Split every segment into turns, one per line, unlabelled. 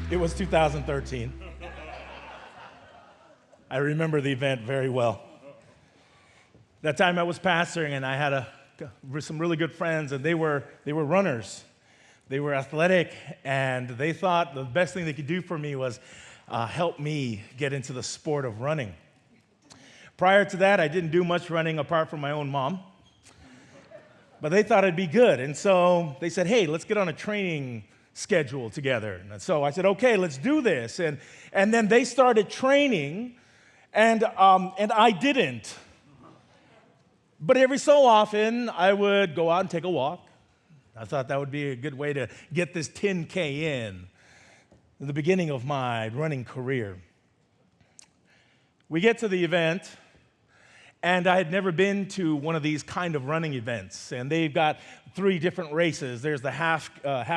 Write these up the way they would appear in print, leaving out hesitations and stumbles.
It was 2013. I remember the event very well. That time I was pastoring, and I had some really good friends, and they were runners. They were athletic, and they thought the best thing they could do for me was help me get into the sport of running. Prior to that, I didn't do much running apart from my own mom, but they thought it'd be good, and so they said, hey, let's get on a training schedule together. And so I said, okay, let's do this. And then they started training, and I didn't. But every so often, I would go out and take a walk. I thought that would be a good way to get this 10K in the beginning of my running career. We get to the event, and I had never been to one of these kind of running events. And they've got 3 different races. There's the half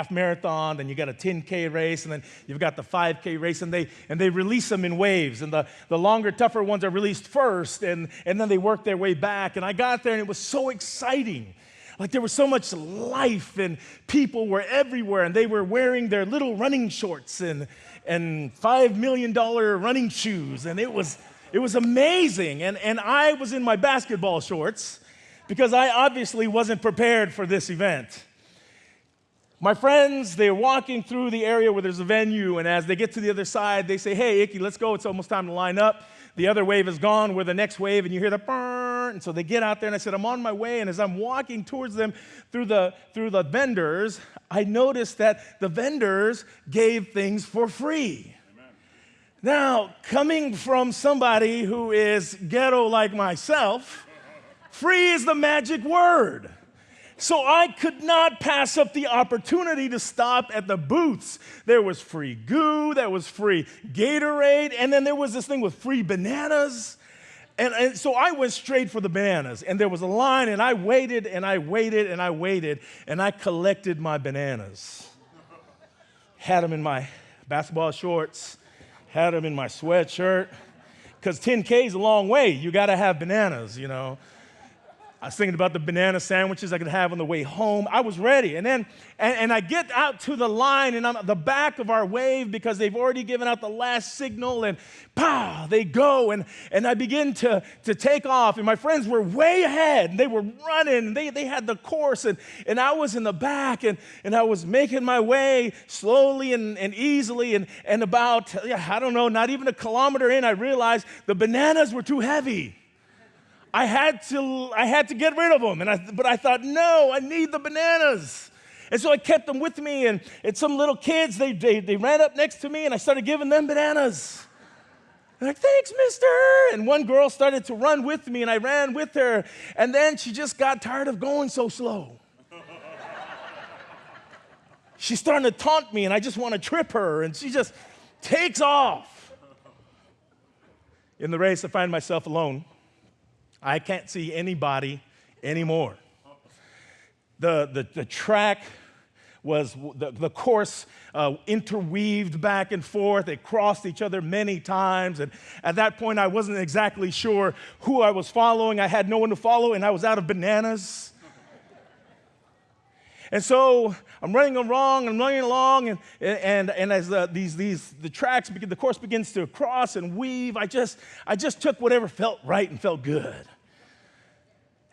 marathon, then you got a 10K race, and then you've got the 5K race. And they release them in waves. And the longer, tougher ones are released first, and then they work their way back. And I got there, and it was so exciting. Like there was so much life, and people were everywhere, and they were wearing their little running shorts and $5 million running shoes, and it was amazing. And I was in my basketball shorts because I obviously wasn't prepared for this event. My friends, they're walking through the area where there's a venue, and as they get to the other side, they say, hey, Icky, let's go. It's almost time to line up. The other wave is gone. We're the next wave, and you hear the burn. And so they get out there, and I said, I'm on my way. And as I'm walking towards them through the vendors, I noticed that the vendors gave things for free. Amen. Now, coming from somebody who is ghetto like myself, free is the magic word. So I could not pass up the opportunity to stop at the booths. There was free goo, there was free Gatorade, and then there was this thing with free bananas. And so I went straight for the bananas. And there was a line, and I waited, and I waited, and I waited, and I collected my bananas. Had them in my basketball shorts, had them in my sweatshirt, because 10K is a long way. You got to have bananas, you know. I was thinking about the banana sandwiches I could have on the way home. I was ready. And then I get out to the line, and I'm at the back of our wave because they've already given out the last signal, and pow, they go. And I begin to take off. And my friends were way ahead. And they were running. They had the course. And I was in the back, and I was making my way slowly and easily. And about, I don't know, not even a kilometer in, I realized the bananas were too heavy. I had to get rid of them, but I thought, no, I need the bananas. And so I kept them with me, and some little kids, they ran up next to me, and I started giving them bananas. They're like, thanks, mister. And one girl started to run with me, and I ran with her, and then she just got tired of going so slow. She's starting to taunt me, and I just want to trip her, and she just takes off. In the race, I find myself alone. I can't see anybody anymore. The track was, the course interweaved back and forth. They crossed each other many times. And at that point, I wasn't exactly sure who I was following. I had no one to follow, and I was out of bananas. And so I'm running along, and as the tracks, the course begins to cross and weave, I just took whatever felt right and felt good.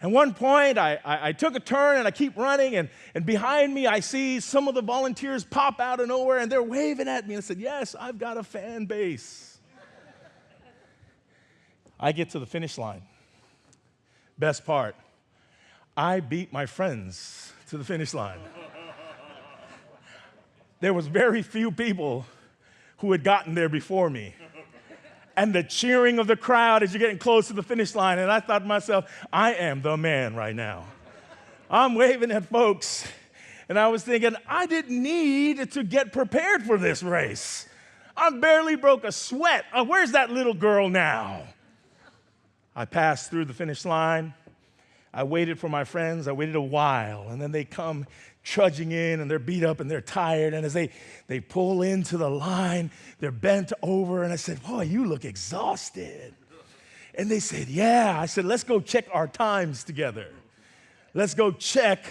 At one point, I took a turn, and I keep running, and behind me, I see some of the volunteers pop out of nowhere, and they're waving at me, and I said, yes, I've got a fan base. I get to the finish line. Best part, I beat my friends to the finish line. There was very few people who had gotten there before me. And the cheering of the crowd as you're getting close to the finish line. And I thought to myself, I am the man right now. I'm waving at folks. And I was thinking, I didn't need to get prepared for this race. I barely broke a sweat. Where's that little girl now? I passed through the finish line. I waited for my friends. I waited a while, and then they come trudging in, and they're beat up, and they're tired, and as they pull into the line, they're bent over, and I said, boy, you look exhausted. And they said, yeah. I said, let's go check our times together. Let's go check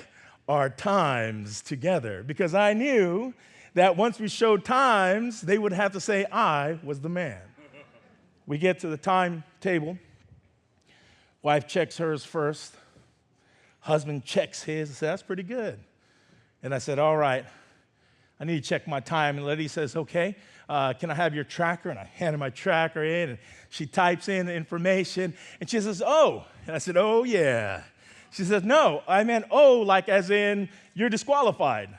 our times together, because I knew that once we showed times, they would have to say, I was the man. We get to the timetable. Wife checks hers first. Husband checks his and says, that's pretty good. And I said, all right, I need to check my time. And Letty says, okay, can I have your tracker? And I handed my tracker in, and she types in the information, and she says, oh. And I said, oh, yeah. She says, no, I meant oh, like as in you're disqualified.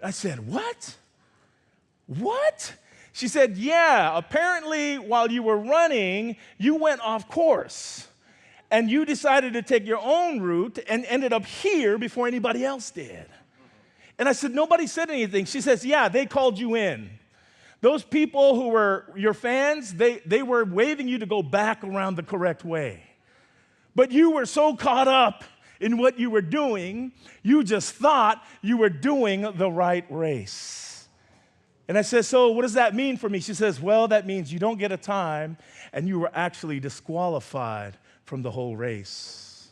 I said, what? What? She said, yeah, apparently while you were running, you went off course, and you decided to take your own route and ended up here before anybody else did. And I said, nobody said anything. She says, yeah, they called you in. Those people who were your fans, they were waving you to go back around the correct way. But you were so caught up in what you were doing, you just thought you were doing the right race. And I said, so what does that mean for me? She says, well, that means you don't get a time, and you were actually disqualified from the whole race.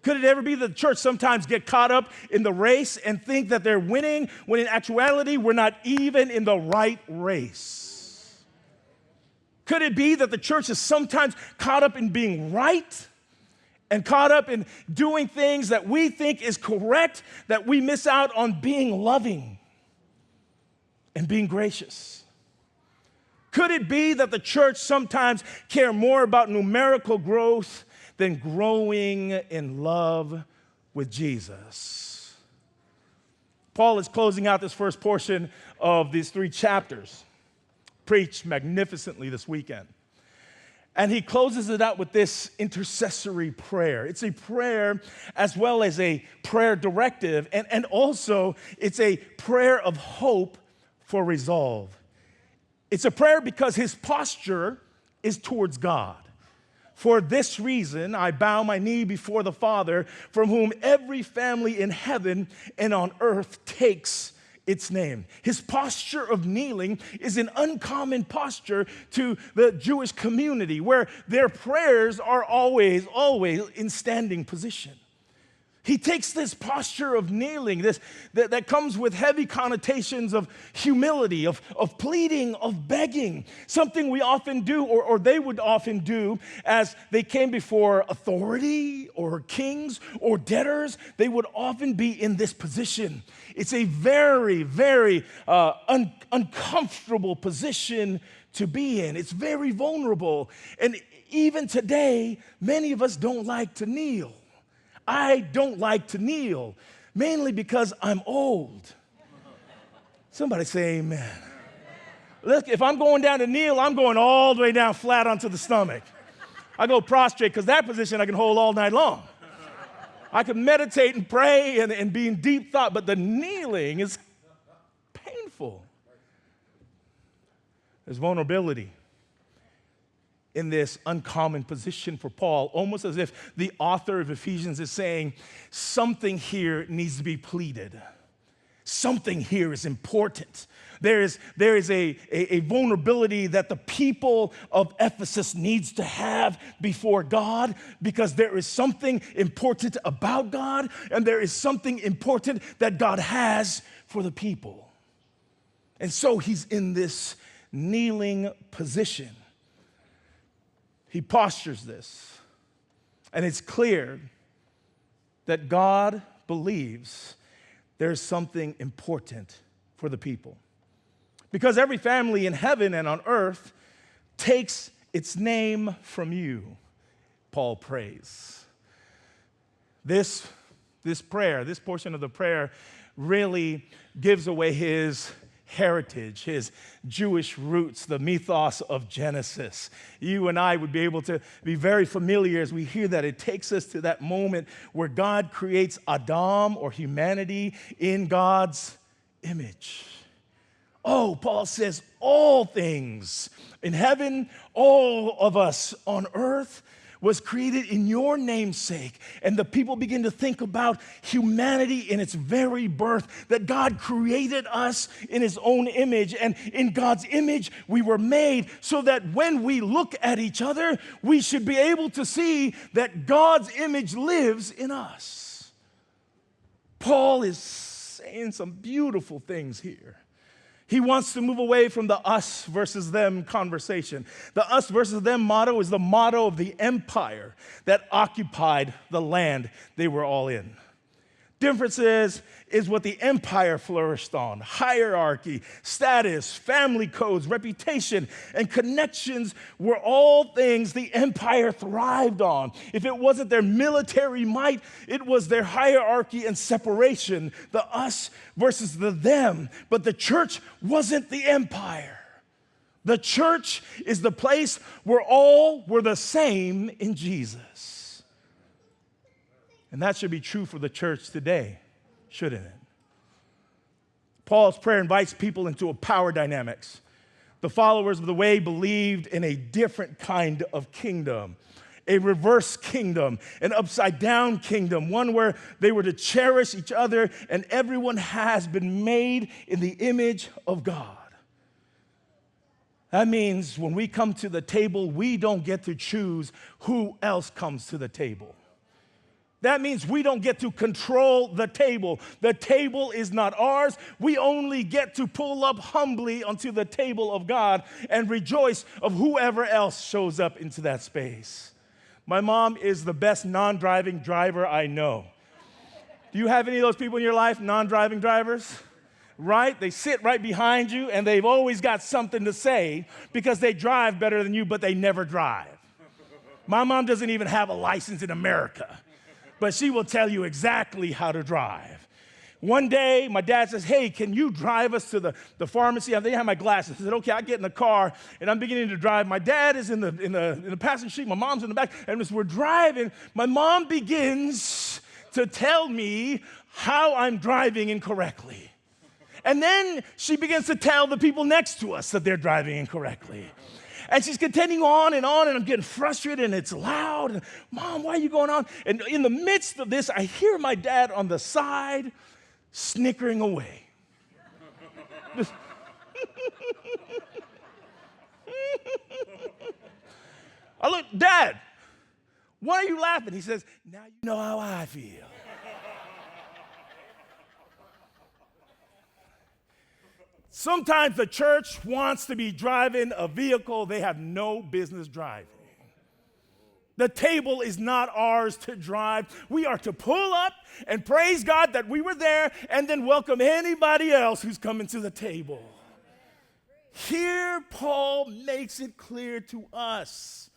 Could it ever be that the church sometimes get caught up in the race and think that they're winning, when in actuality, we're not even in the right race? Could it be that the church is sometimes caught up in being right and caught up in doing things that we think is correct, that we miss out on being loving and being gracious? Could it be that the church sometimes care more about numerical growth than growing in love with Jesus? Paul is closing out this first portion of these 3 chapters, preached magnificently this weekend. And he closes it out with this intercessory prayer. It's a prayer as well as a prayer directive, and also it's a prayer of hope for resolve. It's a prayer because his posture is towards God. For this reason, I bow my knee before the Father, from whom every family in heaven and on earth takes its name. His posture of kneeling is an uncommon posture to the Jewish community, where their prayers are always in standing position. He takes this posture of kneeling, that comes with heavy connotations of humility, of pleading, of begging, something we often do, or they would often do as they came before authority or kings or debtors. They would often be in this position. It's a very, very uncomfortable position to be in. It's very vulnerable. And even today, many of us don't like to kneel. I don't like to kneel, mainly because I'm old. Somebody say amen. Look, if I'm going down to kneel, I'm going all the way down flat onto the stomach. I go prostrate because that position I can hold all night long. I can meditate and pray and be in deep thought, but the kneeling is painful. There's vulnerability in this uncommon position for Paul, almost as if the author of Ephesians is saying, something here needs to be pleaded. Something here is important. There is a vulnerability that the people of Ephesus needs to have before God, because there is something important about God, and there is something important that God has for the people. And so he's in this kneeling position. He postures this, and it's clear that God believes there's something important for the people. Because every family in heaven and on earth takes its name from you, Paul prays. This prayer, this portion of the prayer, really gives away his heritage, his Jewish roots, the mythos of Genesis. You and I would be able to be very familiar as we hear that. It takes us to that moment where God creates Adam, or humanity, in God's image. Oh, Paul says, all things in heaven, all of us on earth, was created in your namesake. And the people begin to think about humanity in its very birth, that God created us in his own image. And in God's image, we were made so that when we look at each other, we should be able to see that God's image lives in us. Paul is saying some beautiful things here. He wants to move away from the us versus them conversation. The us versus them motto is the motto of the empire that occupied the land they were all in. Difference is what the empire flourished on: hierarchy, status, family codes, reputation, and connections were all things the empire thrived on. If it wasn't their military might, it was their hierarchy and separation, the us versus the them. But the church wasn't the empire. The church is the place where all were the same in Jesus. And that should be true for the church today, shouldn't it? Paul's prayer invites people into a power dynamics. The followers of the way believed in a different kind of kingdom, a reverse kingdom, an upside-down kingdom, one where they were to cherish each other and everyone has been made in the image of God. That means when we come to the table, we don't get to choose who else comes to the table. That means we don't get to control the table. The table is not ours. We only get to pull up humbly onto the table of God and rejoice of whoever else shows up into that space. My mom is the best non-driving driver I know. Do you have any of those people in your life, non-driving drivers? Right? They sit right behind you and they've always got something to say because they drive better than you, but they never drive. My mom doesn't even have a license in America, but she will tell you exactly how to drive. One day, my dad says, hey, can you drive us to the pharmacy? I didn't have my glasses. I said, okay, I get in the car, and I'm beginning to drive. My dad is in the passenger seat. My mom's in the back, and as we're driving, my mom begins to tell me how I'm driving incorrectly. And then she begins to tell the people next to us that they're driving incorrectly. And she's continuing on, and I'm getting frustrated, and it's loud. And, Mom, why are you going on? And in the midst of this, I hear my dad on the side snickering away. I look, Dad, why are you laughing? He says, now you know how I feel. Sometimes the church wants to be driving a vehicle they have no business driving. The table is not ours to drive. We are to pull up and praise God that we were there and then welcome anybody else who's coming to the table. Here, Paul makes it clear to us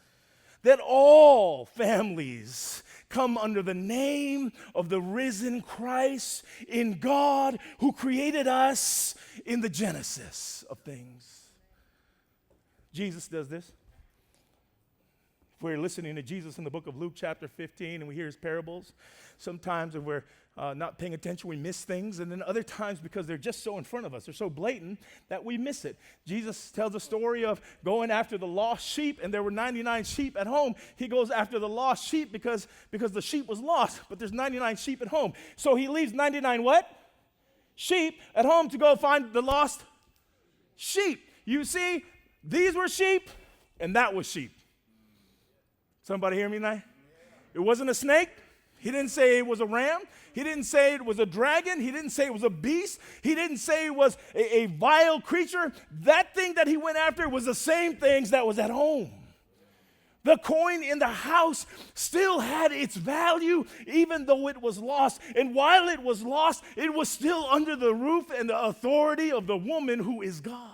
that all families come under the name of the risen Christ in God who created us in the genesis of things. Jesus does this. If we're listening to Jesus in the book of Luke chapter 15 and we hear his parables, sometimes if we're not paying attention, we miss things, and then other times because they're just so in front of us, they're so blatant that we miss it. Jesus tells a story of going after the lost sheep, and there were 99 sheep at home. He goes after the lost sheep because the sheep was lost, but there's 99 sheep at home. So he leaves 99 what? Sheep at home to go find the lost sheep. You see, these were sheep, and that was sheep. Somebody hear me tonight? It wasn't a snake. He didn't say it was a ram. He didn't say it was a dragon. He didn't say it was a beast. He didn't say it was a vile creature. That thing that he went after was the same things that was at home. The coin in the house still had its value, even though it was lost. And while it was lost, it was still under the roof and the authority of the woman who is God.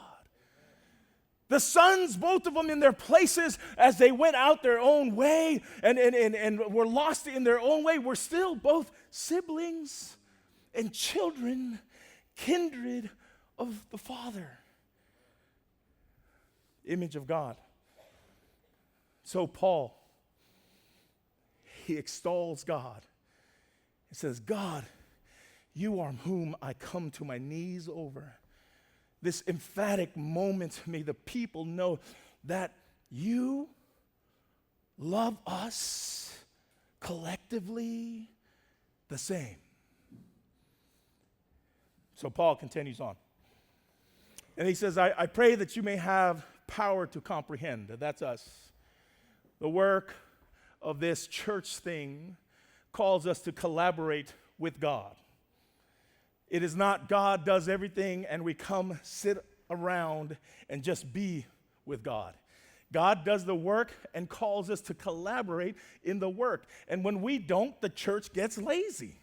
The sons, both of them in their places as they went out their own way and were lost in their own way, were still both siblings and children, kindred of the Father. Image of God. So Paul, he extols God. He says, God, you are whom I come to my knees over. This emphatic moment, may the people know that you love us collectively the same. So Paul continues on. And he says, I pray that you may have power to comprehend. That's us. The work of this church thing calls us to collaborate with God. It is not God does everything and we come sit around and just be with God. God does the work and calls us to collaborate in the work. And when we don't, the church gets lazy.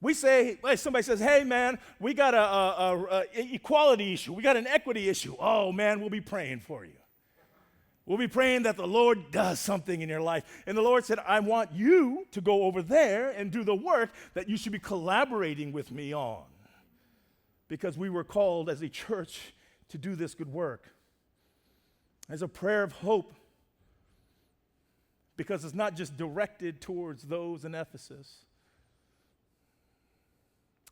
We say, like somebody says, hey man, we got a equality issue. We got an equity issue. Oh man, we'll be praying for you. We'll be praying that the Lord does something in your life. And the Lord said, I want you to go over there and do the work that you should be collaborating with me on. Because we were called as a church to do this good work. As a prayer of hope. Because it's not just directed towards those in Ephesus,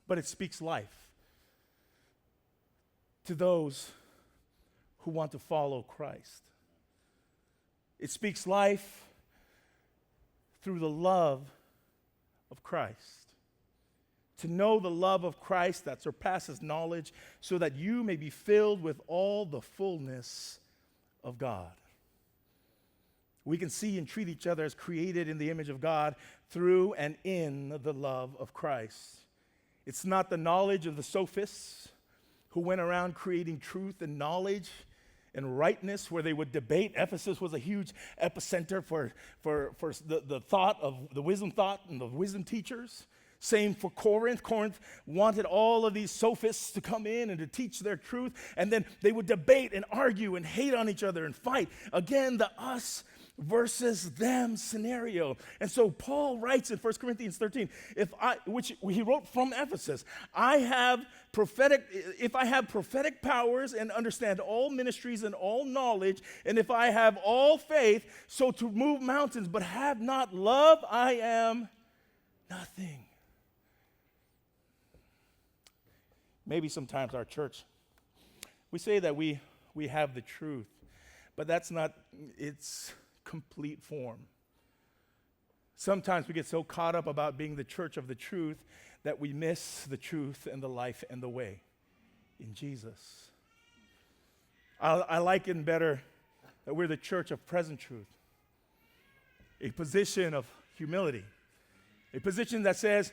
but it speaks life to those who want to follow Christ. It speaks life through the love of Christ. To know the love of Christ that surpasses knowledge, so that you may be filled with all the fullness of God. We can see and treat each other as created in the image of God through and in the love of Christ. It's not the knowledge of the sophists who went around creating truth and knowledge and rightness, where they would debate. Ephesus was a huge epicenter for the thought of the wisdom thought and the wisdom teachers. Same for Corinth. Corinth wanted all of these sophists to come in and to teach their truth, and then they would debate and argue and hate on each other and fight. Again, the us versus them scenario. And so Paul writes in 1 Corinthians 13, which he wrote from Ephesus, if I have prophetic powers and understand all ministries and all knowledge, and if I have all faith, so to move mountains, but have not love, I am nothing. Maybe sometimes our church, we say that we have the truth, but that's not its complete form. Sometimes we get so caught up about being the church of the truth that we miss the truth and the life and the way in Jesus. I liken better that we're the church of present truth, a position of humility, a position that says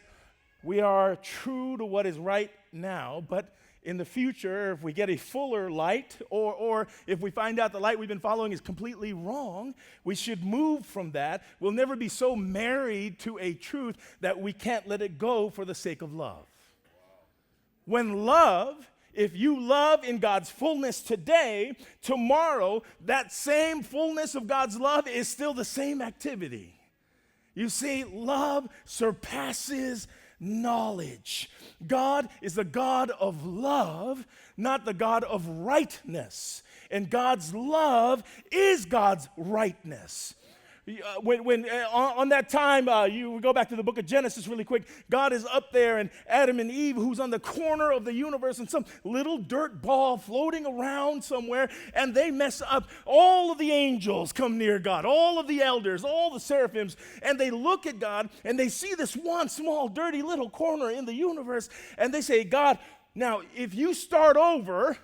we are true to what is right now, but in the future, if we get a fuller light, or if we find out the light we've been following is completely wrong, we should move from that. We'll never be so married to a truth that we can't let it go for the sake of love. If you love in God's fullness today, tomorrow, that same fullness of God's love is still the same activity. You see, love surpasses knowledge. God is the God of love, not the God of rightness. And God's love is God's rightness. On that time, you go back to the book of Genesis really quick, God is up there and Adam and Eve, who's on the corner of the universe, and some little dirt ball floating around somewhere, and they mess up. All of the angels come near God, all of the elders, all the seraphims, and they look at God, and they see this one small, dirty little corner in the universe, and they say, God, now, if you start over,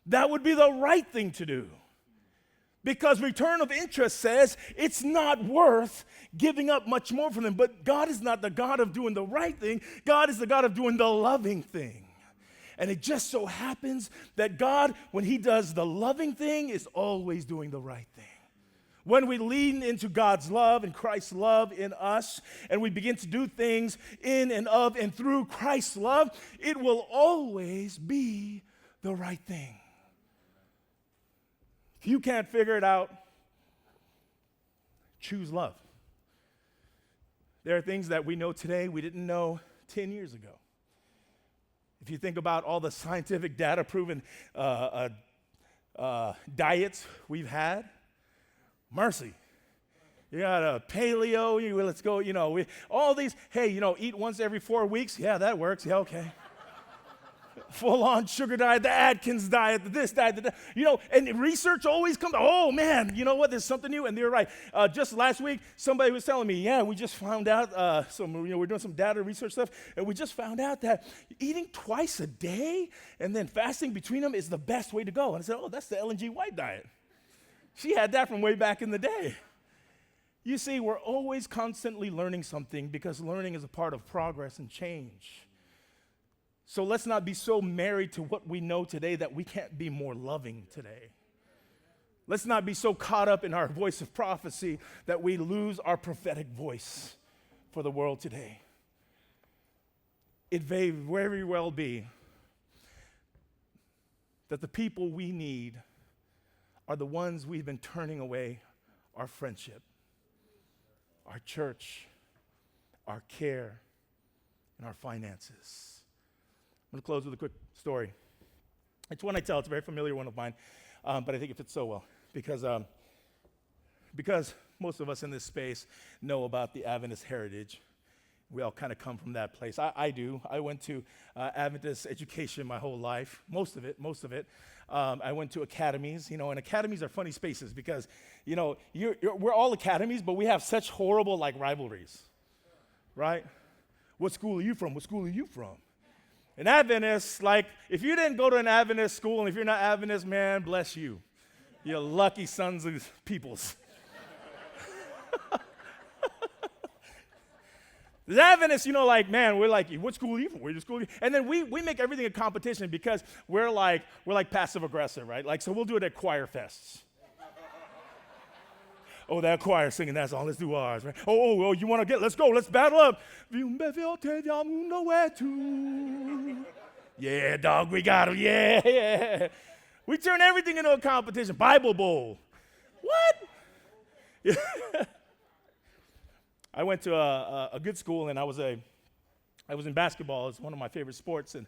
that would be the right thing to do. Because return of interest says it's not worth giving up much more for them. But God is not the God of doing the right thing. God is the God of doing the loving thing. And it just so happens that God, when he does the loving thing, is always doing the right thing. When we lean into God's love and Christ's love in us, and we begin to do things in and of and through Christ's love, it will always be the right thing. If you can't figure it out, choose love. There are things that we know today we didn't know 10 years ago. If you think about all the scientific data-proven diets we've had, mercy. You got a paleo, let's go, all these, hey, eat once every 4 weeks. Yeah, that works. Yeah, okay. Full-on sugar diet, the Atkins diet, this diet, and research always comes, oh man, you know what, there's something new, and they're right. Just last week, somebody was telling me, yeah, we just found out, we're doing some data research stuff, and we just found out that eating twice a day and then fasting between them is the best way to go. And I said, oh, that's the Ellen G. White diet. She had that from way back in the day. You see, we're always constantly learning something because learning is a part of progress and change. So let's not be so married to what we know today that we can't be more loving today. Let's not be so caught up in our voice of prophecy that we lose our prophetic voice for the world today. It may very well be that the people we need are the ones we've been turning away our friendship, our church, our care, and our finances. I'm going to close with a quick story. It's one I tell. It's a very familiar one of mine, but I think it fits so well because most of us in this space know about the Adventist heritage. We all kind of come from that place. I do. I went to Adventist education my whole life, most of it. I went to academies, and academies are funny spaces because, we're all academies, but we have such horrible, rivalries, right? What school are you from? What school are you from? And Adventists, if you didn't go to an Adventist school, and if you're not Adventist, man, bless you. You're lucky sons of peoples. The Adventists, man, we're like, what school are you from? Where's your school? And then we make everything a competition because we're like passive aggressive, right? So we'll do it at choir fests. Oh, that choir singing that song, let's do ours, right? Oh, you want to let's go, let's battle up. Yeah, dog, we got him, yeah. We turn everything into a competition. Bible Bowl. What? I went to a good school, and I was in basketball. It's one of my favorite sports, and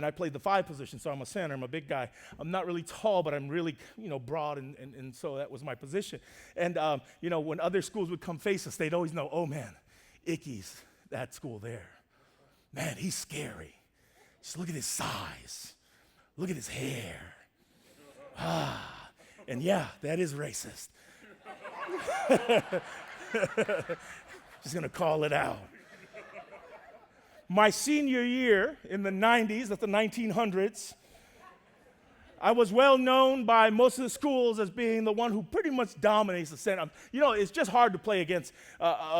I played the 5 position, so I'm a center. I'm a big guy. I'm not really tall, but I'm really, broad, and so that was my position. And, when other schools would come face us, they'd always know, oh, man, Icky's that school there. Man, he's scary. Just look at his size. Look at his hair. And yeah, that is racist. Just going to call it out. My senior year in the 90s, that's the 1900s, I was well known by most of the schools as being the one who pretty much dominates the center. It's just hard to play against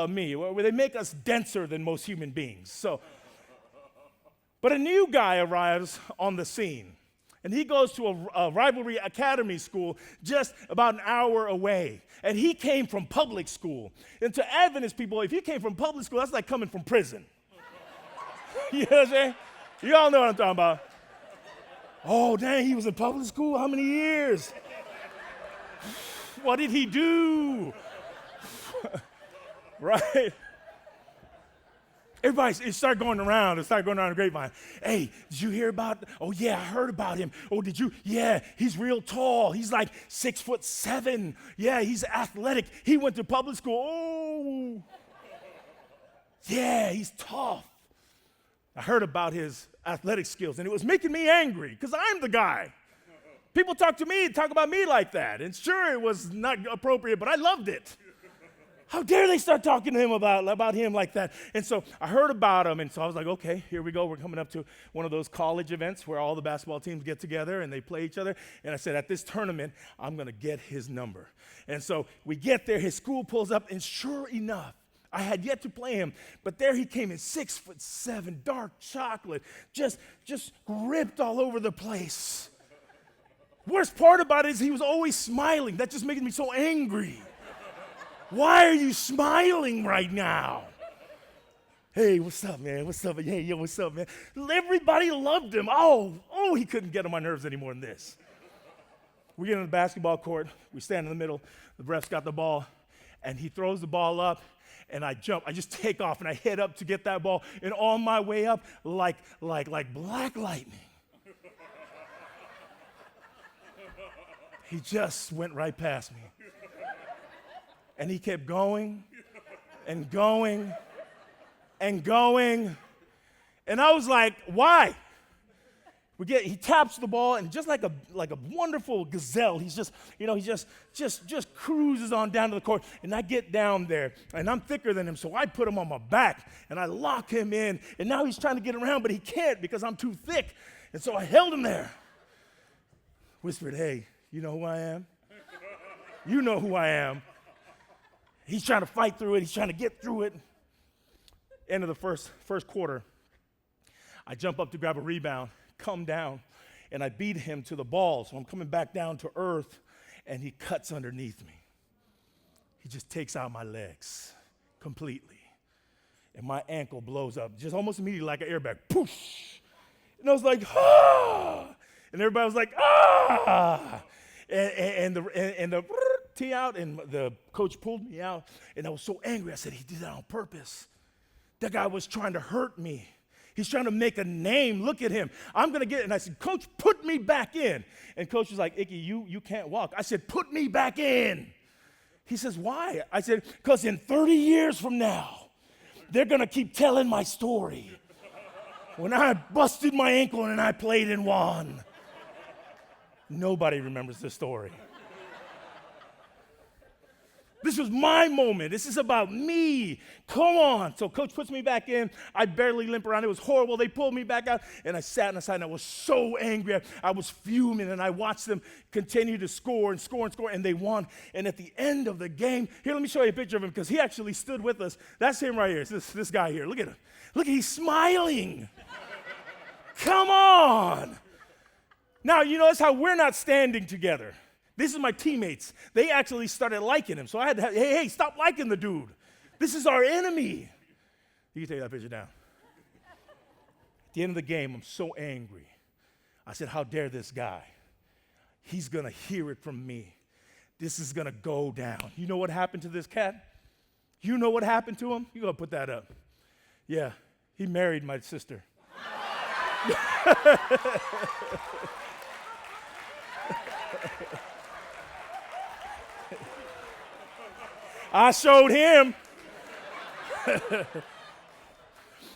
me, where they make us denser than most human beings. But a new guy arrives on the scene, and he goes to a rivalry academy school just about an hour away. And he came from public school. And to Adventist people, if you came from public school, that's like coming from prison. You know what I'm saying? You all know what I'm talking about. Oh, dang, he was in public school? How many years? What did he do? Right? It started going around the grapevine. Hey, did you hear about, oh yeah, I heard about him. Oh, did you? Yeah, he's real tall. He's like 6'7". Yeah, he's athletic. He went to public school. Oh, yeah, he's tough. I heard about his athletic skills, and it was making me angry because I'm the guy. People talk about me like that. And sure, it was not appropriate, but I loved it. How dare they start talking to him about him like that? And so I heard about him, and so I was like, okay, here we go. We're coming up to one of those college events where all the basketball teams get together and they play each other. And I said, at this tournament, I'm going to get his number. And so we get there, his school pulls up, and sure enough, I had yet to play him, but there he came in 6'7", dark chocolate, just ripped all over the place. Worst part about it is he was always smiling. That just made me so angry. Why are you smiling right now? Hey, what's up, man? What's up? Hey, yo, what's up, man? Everybody loved him. Oh, he couldn't get on my nerves anymore than this. We get on the basketball court. We stand in the middle. The ref's got the ball, and he throws the ball up, and I jump. I just take off, and I head up to get that ball, and on my way up, like black lightning, he just went right past me. And he kept going and going and going. And I was like, why? He taps the ball, and just like a wonderful gazelle, he just cruises on down to the court. And I get down there, and I'm thicker than him, so I put him on my back, and I lock him in. And now he's trying to get around, but he can't because I'm too thick. And so I held him there. Whispered, hey, you know who I am? You know who I am. He's trying to fight through it. He's trying to get through it. End of the first quarter, I jump up to grab a rebound, come down, and I beat him to the ball. So I'm coming back down to earth, and he cuts underneath me. He just takes out my legs completely. And my ankle blows up, just almost immediately like an airbag. Poosh! And I was like, ah! And everybody was like, ah! And the tee out, and the coach pulled me out, and I was so angry. I said, he did that on purpose. That guy was trying to hurt me. He's trying to make a name. Look at him. I'm going to get it. And I said, Coach, put me back in. And Coach was like, Icky, you can't walk. I said, put me back in. He says, why? I said, because in 30 years from now, they're going to keep telling my story. When I busted my ankle and I played and won. Nobody remembers the story. This was my moment. This is about me. Come on. So coach puts me back in. I barely limp around. It was horrible. They pulled me back out, and I sat on the side, and I was so angry. I was fuming, and I watched them continue to score and score and score, and they won. And at the end of the game, here, let me show you a picture of him, because he actually stood with us. That's him right here. It's this guy here. Look at him. Look, he's smiling. Come on. Now, you notice how we're not standing together. This is my teammates. They actually started liking him. So I had to, hey, stop liking the dude. This is our enemy. You can take that picture down. At the end of the game, I'm so angry. I said, how dare this guy? He's going to hear it from me. This is going to go down. You know what happened to this cat? You know what happened to him? You go put that up. Yeah, he married my sister. I showed him.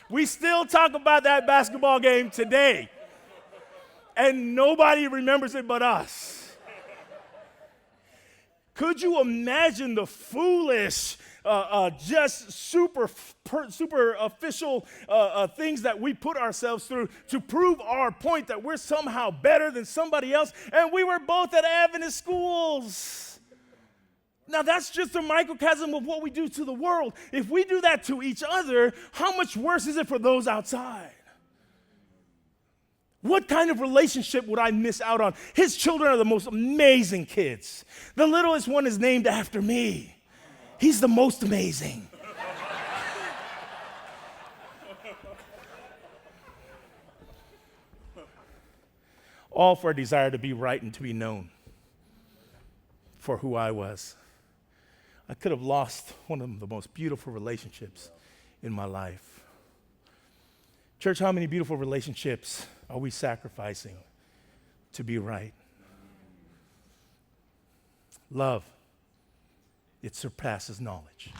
We still talk about that basketball game today. And nobody remembers it but us. Could you imagine the foolish, just super official things that we put ourselves through to prove our point that we're somehow better than somebody else? And we were both at Adventist schools. Now, that's just a microcosm of what we do to the world. If we do that to each other, how much worse is it for those outside? What kind of relationship would I miss out on? His children are the most amazing kids. The littlest one is named after me. He's the most amazing. All for a desire to be right and to be known for who I was. I could have lost one of the most beautiful relationships in my life. Church, how many beautiful relationships are we sacrificing to be right? Love, it surpasses knowledge.